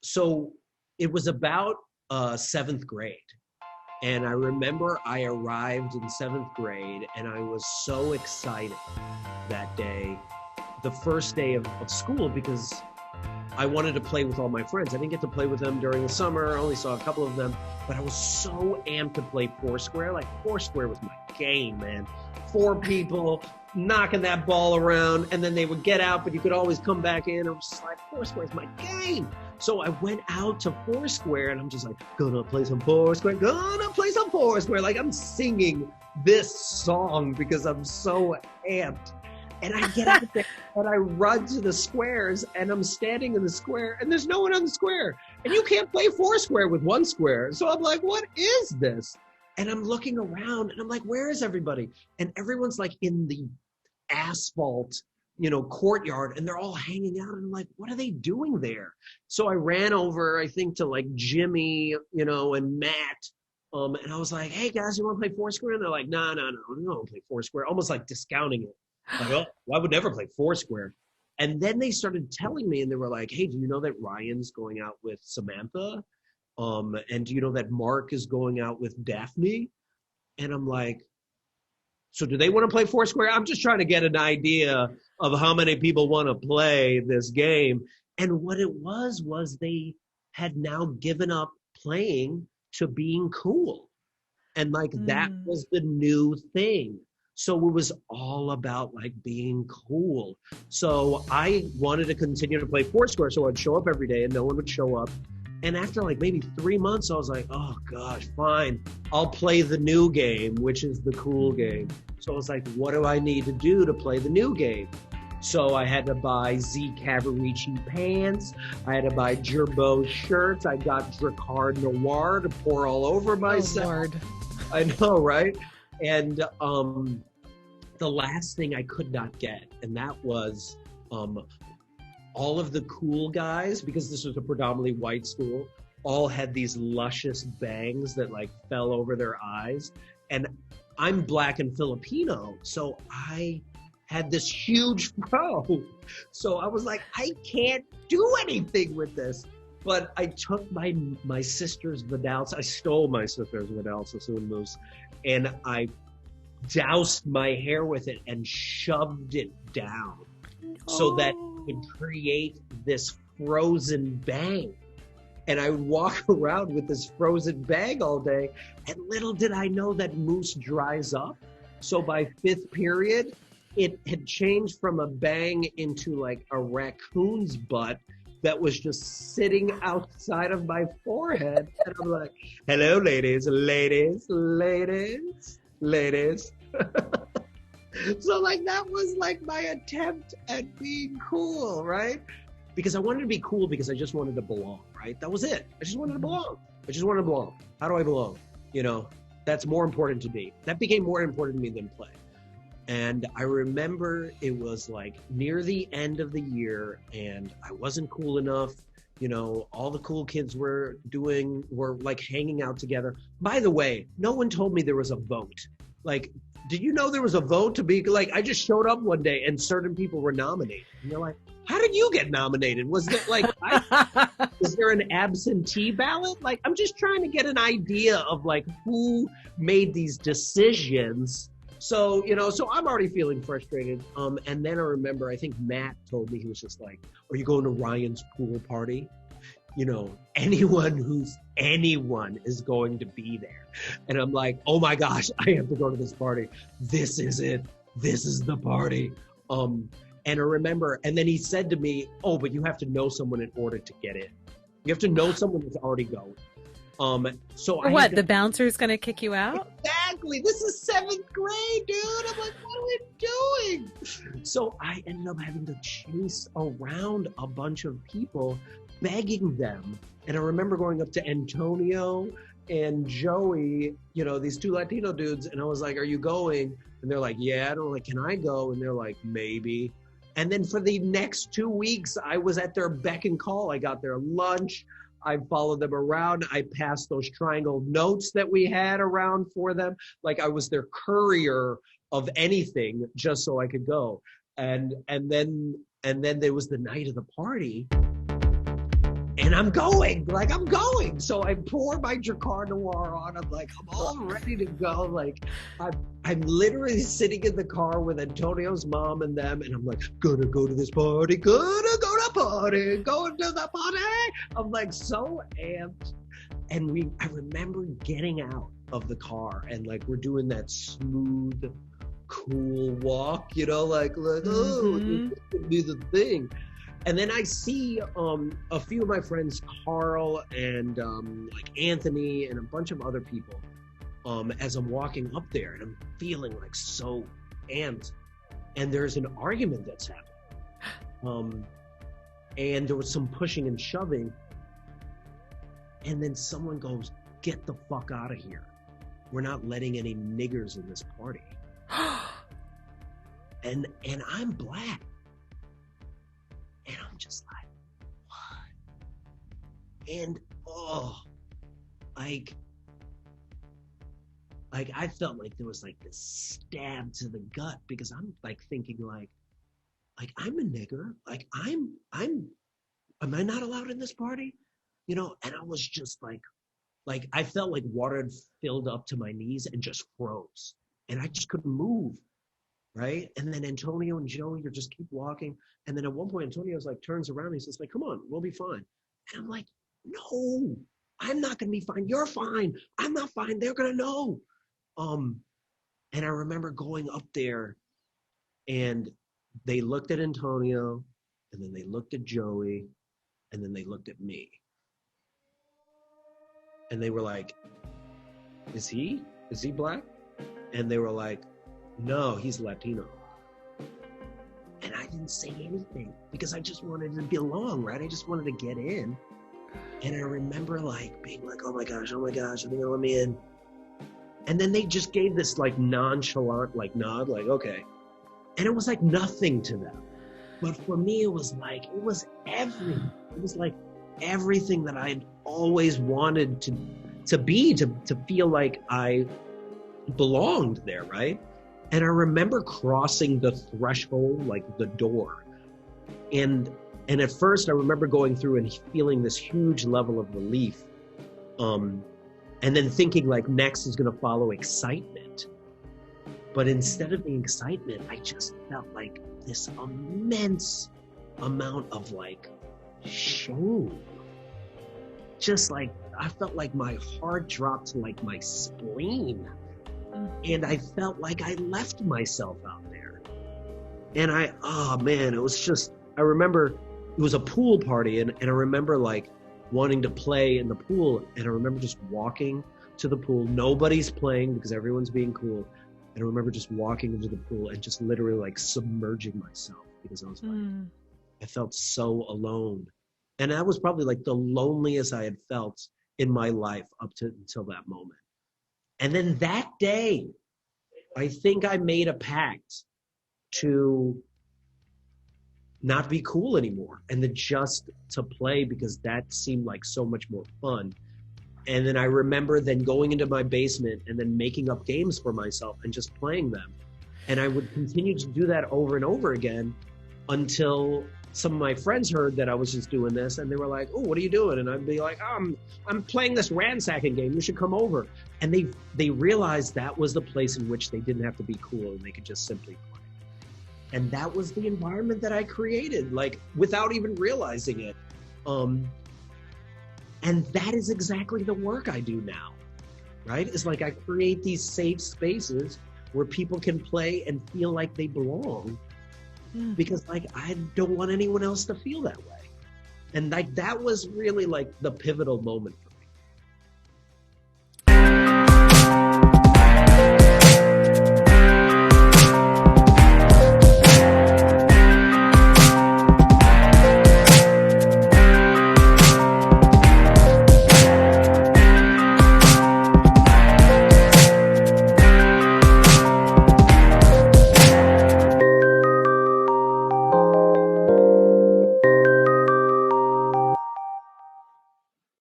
so it was about seventh grade. And I remember I arrived in seventh grade and I was so excited that day, the first day of school, because I wanted to play with all my friends. I didn't get to play with them during the summer. I only saw a couple of them, but I was so amped to play Foursquare. Like Foursquare was my game, man. 4 people knocking that ball around, and then they would get out, but you could always come back in. I was just like, Foursquare is my game. So I went out to Foursquare, and I'm just like, gonna play some Foursquare, gonna play some Foursquare. Like I'm singing this song because I'm so amped. And I get out there and I run to the squares and I'm standing in the square and there's no one on the square. And you can't play Foursquare with one square. So I'm like, what is this? And I'm looking around and I'm like, where is everybody? And everyone's like in the asphalt, courtyard, and they're all hanging out. And I'm like, what are they doing there? So I ran over, I think, to like Jimmy, and Matt. And I was like, hey guys, you want to play Foursquare? And they're like, no, we don't play Foursquare. Almost like discounting it. Like, oh, I would never play Foursquare. And then they started telling me, and they were like, hey, do you know that Ryan's going out with Samantha? And do you know that Mark is going out with Daphne? And I'm like, so do they want to play Foursquare? I'm just trying to get an idea of how many people want to play this game. And what it was they had now given up playing to being cool. And like that was the new thing. So it was all about like being cool. So I wanted to continue to play Foursquare. So I'd show up every day and no one would show up. And after like maybe 3 months, I was like, oh gosh, fine. I'll play the new game, which is the cool game. So I was like, what do I need to do to play the new game? So I had to buy Z Cavaricci pants. I had to buy Gerbeau shirts. I got Drakkar Noir to pour all over myself. Oh, Lord. I know, right? And the last thing I could not get, and that was all of the cool guys, because this was a predominantly white school, all had these luscious bangs that like fell over their eyes. And I'm Black and Filipino, so I had this huge fro. So I was like, I can't do anything with this. But I took my sister's Vidal, I stole my sister's Vidal Sassoon mousse, and I doused my hair with it and shoved it down so that it could create this frozen bang. And I would walk around with this frozen bang all day. And little did I know that mousse dries up. So by 5th period, it had changed from a bang into like a raccoon's butt that was just sitting outside of my forehead. And I'm like, hello, ladies. So like that was like my attempt at being cool, right? Because I wanted to be cool because I just wanted to belong, right? That was it. I just wanted to belong. How do I belong? That's more important to me. That became more important to me than play. And I remember it was like near the end of the year and I wasn't cool enough. All the cool kids were like hanging out together. By the way, no one told me there was a vote. Like, did you know there was a vote to be like, I just showed up one day and certain people were nominated. And they're like, how did you get nominated? Was there like, is there an absentee ballot? Like, I'm just trying to get an idea of like who made these decisions. So, so I'm already feeling frustrated. And then I remember, I think Matt told me, he was just like, are you going to Ryan's pool party? Anyone is going to be there. And I'm like, oh my gosh, I have to go to this party. This is it. This is the party. And I remember, and then he said to me, oh, but you have to know someone in order to get in. You have to know someone that's already going. The bouncer's going to kick you out? Exactly. This is 7th grade, dude. I'm like, what are we doing? So I ended up having to chase around a bunch of people, begging them. And I remember going up to Antonio and Joey, these 2 Latino dudes. And I was like, are you going? And they're like, yeah. And I'm like, can I go? And they're like, maybe. And then for the next 2 weeks, I was at their beck and call. I got their lunch. I followed them around. I passed those triangle notes that we had around for them. Like I was their courier of anything just so I could go. And then there was the night of the party. And I'm going. So I pour my Drakkar Noir on. I'm like, I'm all ready to go. Like, I'm literally sitting in the car with Antonio's mom and them, and I'm like, gonna go to this party, going to the party. I'm like so amped. And I remember getting out of the car, and like we're doing that smooth, cool walk, like oh, this could be the thing. And then I see a few of my friends, Carl and like Anthony and a bunch of other people, as I'm walking up there, and I'm feeling like so amped. And there's an argument that's happening. And there was some pushing and shoving. And then someone goes, "Get the fuck out of here. We're not letting any niggers in this party." and I'm black. And I'm just like, what? And like I felt like there was like this stab to the gut, because I'm like thinking like I'm a nigger. Like am I not allowed in this party? And I was just like I felt like water had filled up to my knees and just froze. And I just couldn't move. Right? And then Antonio and Joey are just keep walking. And then at one point, Antonio's like turns around and he says like, "Come on, we'll be fine." And I'm like, "No, I'm not going to be fine. You're fine. I'm not fine. They're going to know." And I remember going up there, and they looked at Antonio, and then they looked at Joey, and then they looked at me. And they were like, Is he black? And they were like, "No, he's Latino." And I didn't say anything because I just wanted to belong, right? I just wanted to get in. And I remember like being like, oh my gosh, I think they'll let me in. And then they just gave this like nonchalant like nod, like, okay. And it was like nothing to them. But for me, it was everything. It was like everything that I'd always wanted to be, to feel like I belonged there, right? And I remember crossing the threshold, like the door. And at first I remember going through and feeling this huge level of relief. And then thinking like next is gonna follow excitement. But instead of the excitement, I just felt like this immense amount of like shame. Just like, I felt like my heart dropped to like my spleen. And I felt like I left myself out there. And it was just, I remember it was a pool party, and I remember like wanting to play in the pool, and I remember just walking to the pool. Nobody's playing because everyone's being cool. And I remember just walking into the pool and just literally like submerging myself, because I was like, I felt so alone. And that was probably like the loneliest I had felt in my life until that moment. And then that day, I think I made a pact to not be cool anymore and to play, because that seemed like so much more fun. And then I remember then going into my basement and then making up games for myself and just playing them. And I would continue to do that over and over again until some of my friends heard that I was just doing this, and they were like, "Oh, what are you doing?" And I'd be like, I'm playing this ransacking game. You should come over." And they realized that was the place in which they didn't have to be cool and they could just simply play. And that was the environment that I created, like without even realizing it. And that is exactly the work I do now, right? It's like I create these safe spaces where people can play and feel like they belong. Because like I don't want anyone else to feel that way. And like that was really like the pivotal moment